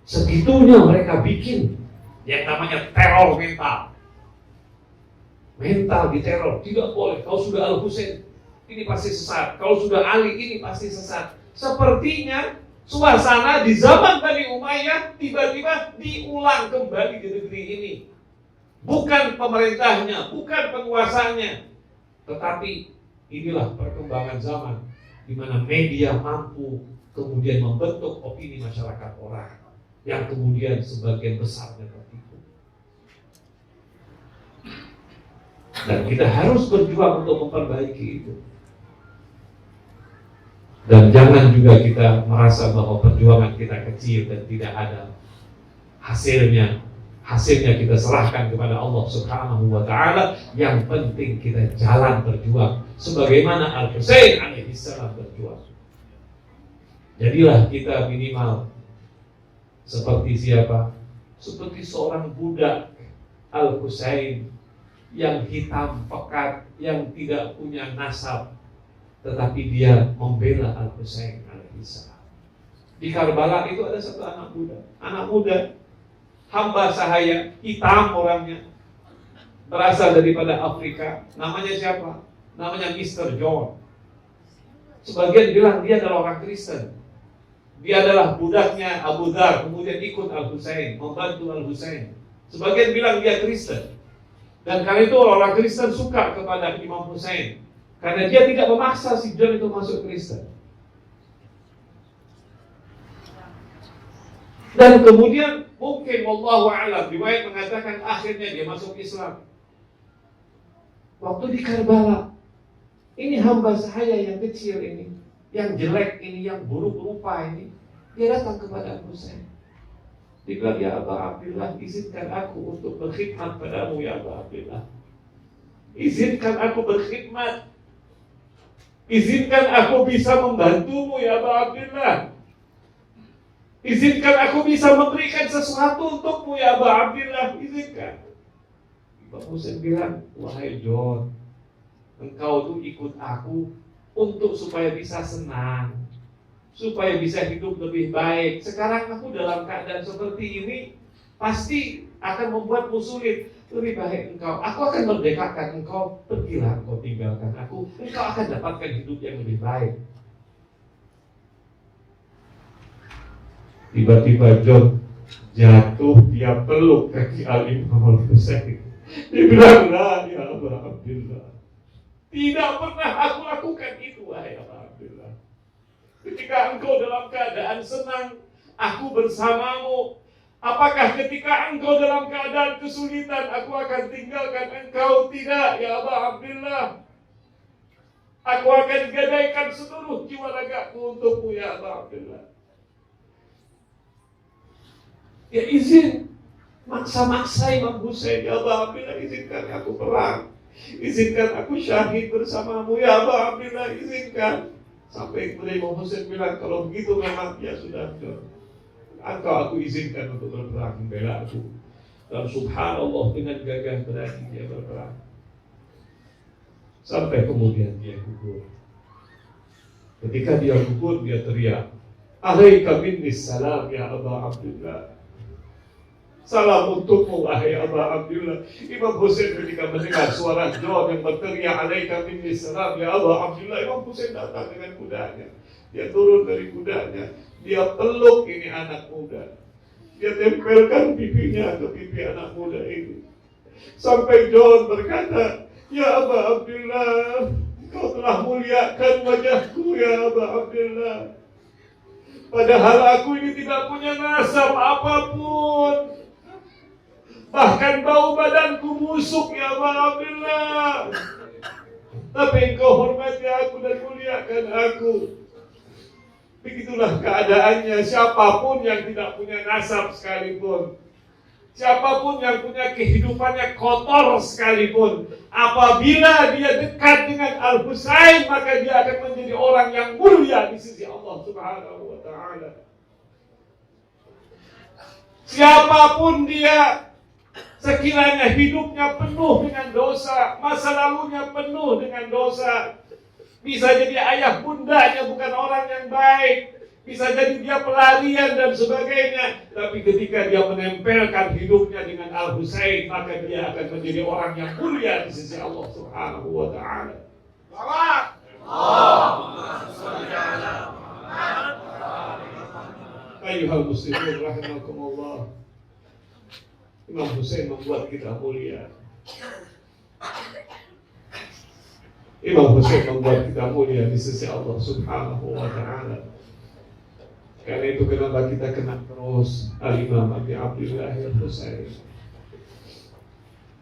Segitunya mereka bikin yang namanya teror mental. Mental diteror, tidak boleh. Kalau sudah Al Husain ini pasti sesat. Kalau sudah Ali ini pasti sesat. Sepertinya suasana di zaman Bani Umayyah tiba-tiba diulang kembali di negeri ini. Bukan pemerintahnya, bukan penguasanya, tetapi inilah perkembangan zaman di mana media mampu kemudian membentuk opini masyarakat orang yang kemudian sebagian besarnya tertipu. Dan kita harus berjuang untuk memperbaiki itu. Dan jangan juga kita merasa bahwa perjuangan kita kecil dan tidak ada hasilnya. Hasilnya kita serahkan kepada Allah Subhanahu wa ta'ala. Yang penting kita jalan berjuang sebagaimana Al-Husain alaihi salam berjuang. Jadilah kita minimal seperti siapa? Seperti seorang budak Al-Husain yang hitam pekat, yang tidak punya nasab, tetapi dia membela Al-Husain alaihi salam. Di Karbala itu ada satu anak muda, hamba sahaya, hitam orangnya, berasal daripada Afrika. Namanya siapa? Namanya Mr. John. Sebagian bilang dia adalah orang Kristen. Dia adalah budaknya Abu Dhar, kemudian ikut Al-Husain, membantu Al-Husain. Sebagian bilang dia Kristen. Dan karena itu orang Kristen suka kepada Imam Husain, karena dia tidak memaksa si John itu masuk Kristen. Dan kemudian mungkin wallahu a'lam, riwayat mengatakan akhirnya dia masuk Islam. Waktu di Karbala, ini hamba sahaya yang kecil ini, yang jelek ini, yang buruk rupa ini, dia datang kepada Husain. Dia bilang, ya Aba Abdillah, izinkan aku untuk berkhidmat padamu ya Aba Abdillah. Izinkan aku berkhidmat. Izinkan aku bisa membantumu ya Aba Abdillah. Izinkan aku bisa memberikan sesuatu untukmu ya Aba Abdillah, izinkan. Imam Husain bilang, wahai John, engkau tuh ikut aku untuk supaya bisa senang, supaya bisa hidup lebih baik. Sekarang aku dalam keadaan seperti ini, pasti akan membuatmu sulit. Lebih baik engkau, aku akan merdekakan engkau, pergilah engkau tinggalkan aku, engkau akan dapatkan hidup yang lebih baik. Tiba-tiba John jatuh, dia peluk kaki Al-Imam Al-Husain. Dia bilang, la ya Aba Abdillah, tidak pernah aku lakukan itu, wahai Aba Abdillah. Ketika engkau dalam keadaan senang, aku bersamamu. Apakah ketika engkau dalam keadaan kesulitan, aku akan tinggalkan engkau? Tidak, ya Aba Abdillah. Aku akan gadaikan seluruh jiwa ragaku untukmu, ya Aba Abdillah. Ya izin, maksa-maksa Imam Husain, ya Aba Abdillah, izinkan aku perang, izinkan aku syahid bersamamu, ya Aba Abdillah, izinkan. Sampai kemudian Imam Husain bilang, kalau begitu memang ya sudah, engkau aku izinkan untuk berperang membela aku. Dan subhanallah, dengan gagah berani dia berperang. Sampai kemudian dia gugur. Ketika dia gugur, dia teriak, alaika minnis salam ya Aba Abdillah. Salam untukmu wahai Aba Abdillah. Imam Husain ketika mendengar suara John yang berteriak alaika minnis salam ya Aba Abdillah, Imam Husain datang dengan kudanya. Dia turun dari kudanya, dia peluk ini anak muda. Dia tempelkan pipinya ke pipi anak muda ini. Sampai John berkata, ya Aba Abdillah, kau telah muliakan wajahku ya Aba Abdillah. Padahal aku ini tidak punya nasab apapun. Bahkan bau badanku busuk ya Aba Abdillah. Tapi engkau hormati aku dan muliakan aku. Begitulah keadaannya siapapun yang tidak punya nasab sekalipun, siapapun yang punya kehidupannya kotor sekalipun, apabila dia dekat dengan Al-Husain, maka dia akan menjadi orang yang mulia di sisi Allah Subhanahu wa ta'ala. Siapapun dia, sekiranya hidupnya penuh dengan dosa, masa lalunya penuh dengan dosa, bisa jadi ayah bundanya bukan orang yang baik, bisa jadi dia pelarian dan sebagainya, tapi ketika dia menempelkan hidupnya dengan Al-Husain, maka dia akan menjadi orang yang mulia di sisi Allah Subhanahu wa ta'ala. Ayyuhal muslimun rahimakumullah, Imam Husain membuat kita mulia. Imam Husain membuat kita mulia di sisi Allah Subhanahu wa ta'ala. Karena itu kenapa kita kenal terus Al-Imam Abi Abdillah Al-Husain.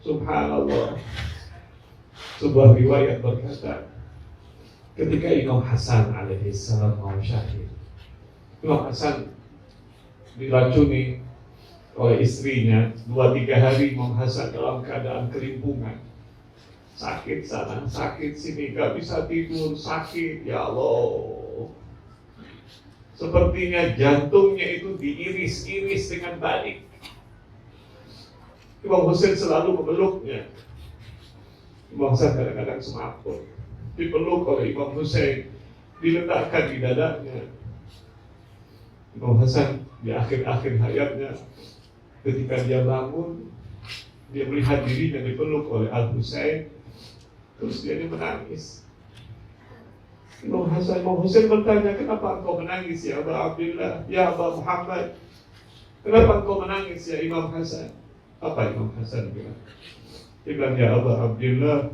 Subhanallah. Sebuah riwayat berkata, ketika Imam Hasan alaihissalam mau syahid, Imam Hasan diracuni oleh istrinya. 2-3 hari Imam Hasan dalam keadaan kelimpungan, sakit sana, sakit sini, gak bisa tidur, sakit, ya Allah. Sepertinya jantungnya itu diiris-iris dengan badik. Imam Husain selalu memeluknya. Imam Hasan kadang-kadang semaput, dipeluk oleh Imam Husain, diletakkan di dadanya. Imam Hasan di akhir-akhir hayatnya, ketika dia bangun, dia melihat dirinya dipeluk oleh Al-Husain, terus dia menangis. Imam Husain bertanya, kenapa engkau menangis ya Aba Abdillah, ya Aba Muhammad? Kenapa engkau menangis ya Imam Hasan? Apa Imam Hasan bilang? Dia bilang, ya Aba Abdillah,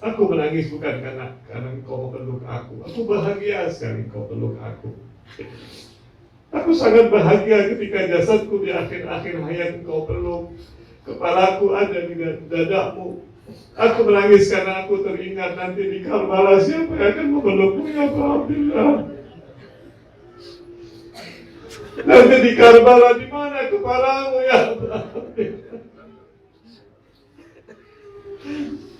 aku menangis bukan karena engkau peluk aku. Aku bahagia sekali engkau peluk aku. Aku sangat bahagia ketika jasadku di akhir-akhir hayat engkau peluk. Kepalaku ada di dadamu. Aku menangis karena aku teringat nanti di Karbala siapa yang akan memelukmu ya Aba Abdillah. Nanti di Karbala di mana kepalamu ya Aba Abdillah.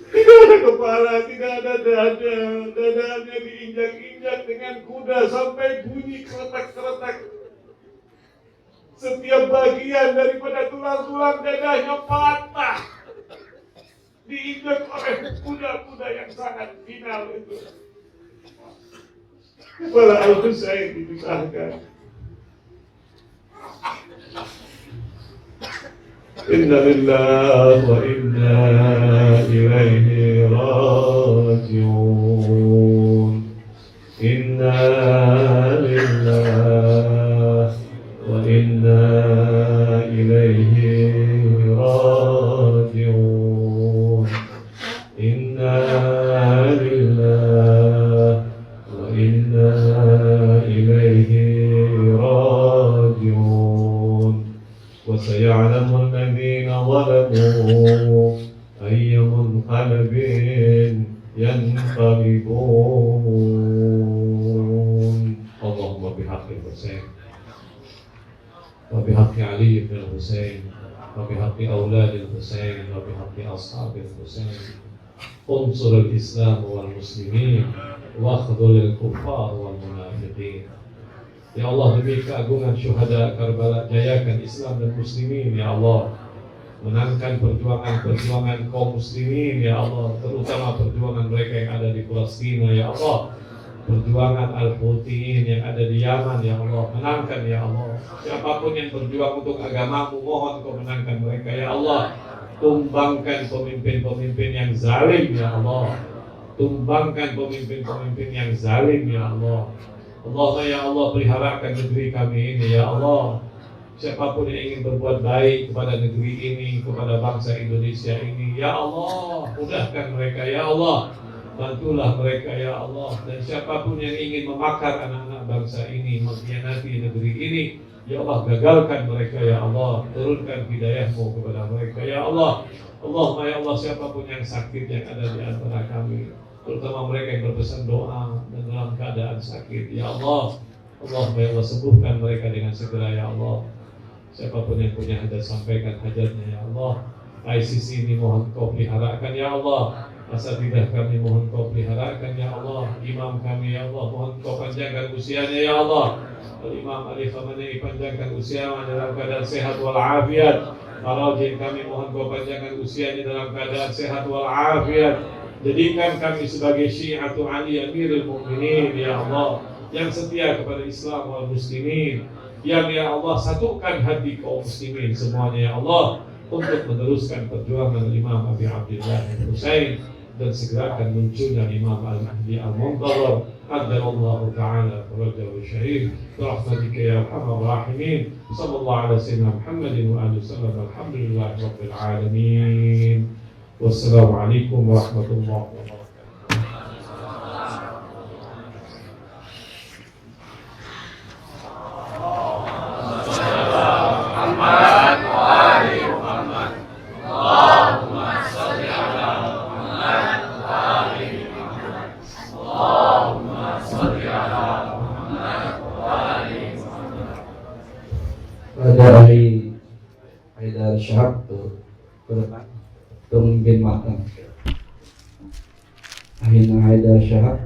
Tidak ada kepala, tidak ada dada. Dadanya diinjak-injak dengan kuda sampai bunyi keretak-keretak. Setiap bagian daripada tulang-tulang dadahnya patah, diinjak oleh kuda-kuda yang sangat final itu. Kepala Al-Husain dipisahkan. Inna lillahi wa inna ilaihi raji'un. Inna lillahi wa inna ilaihi raji'un. Inna lillahi wa inna ilaihi raji'un. Wa saya'lamu alladhina zalamu ayya munqalabin yanqalibun. Allahumma bihaqqil Husain wa bihaqqi Ali bin Husain wa bihaqqi auladil Husain wa bihaqqi ashabil Husain unsur al-Islam wal muslimin wa khudhul kuffar wal munafiqin. Ya Allah, demi keagungan syuhada Karbala, jayakan Islam dan muslimin ya Allah. Menangkan perjuangan kaum muslimin ya Allah, terutama perjuangan mereka yang ada di Palestina ya Allah. Perjuangan Al-Huthiin yang ada di Yaman ya Allah, menangkan ya Allah. Siapapun yang berjuang untuk agamamu, mohon kau menangkan mereka ya Allah. Tumbangkan pemimpin-pemimpin yang zalim ya Allah. Tumbangkan pemimpin-pemimpin yang zalim ya Allah. Allahumma ya Allah, peliharakan negeri kami ini ya Allah. Siapapun yang ingin berbuat baik kepada negeri ini, kepada bangsa Indonesia ini, ya Allah, mudahkan mereka ya Allah. Bantulah mereka ya Allah. Dan siapapun yang ingin memakar anak-anak bangsa ini, mengkhianati negeri ini, ya Allah, gagalkan mereka ya Allah. Turunkan hidayah-Mu kepada mereka ya Allah. Allahumma ya Allah, siapapun yang sakit yang ada di antara kami, terutama mereka yang berpesan doa dan dalam keadaan sakit ya Allah. Allahumma ya Allah, sembuhkan mereka dengan segera ya Allah. Siapapun yang punya hajat, sampaikan hajatnya ya Allah. ICC ini mohon kau peliharakan ya Allah. Asatidah kami mohon kau peliharakan ya Allah. Imam kami ya Allah, mohon kau panjangkan usianya ya Allah. Al-Imam Ali Khamenei, panjangkan usianya dalam keadaan sehat walafiat. Marajin kami mohon kau panjangkan usianya dalam keadaan sehat walafiat. Jadikan kami sebagai Syi'atu Ali Amirul Mukminin ya Allah, yang setia kepada Islam wal muslimin, yang ya Allah satukan hati kaum muslimin semuanya ya Allah, untuk meneruskan perjuangan Imam Abi Abdillah Husain dan segerakan munculnya Imam Al-Mahdi Al-Muntazar qaddallahu ta'ala farajahu syahid birahmatika ya arhamar rahimin. Sallallahu ala sayyidina Muhammadin wa alihi wasallam. Alhamdulillahi rabbil alamin. Wassalamualaikum warahmatullahi wabarakatuh. Pada hari Haidar Syahab ke depan pemimpin makam. Akhirnya Haidar Syahab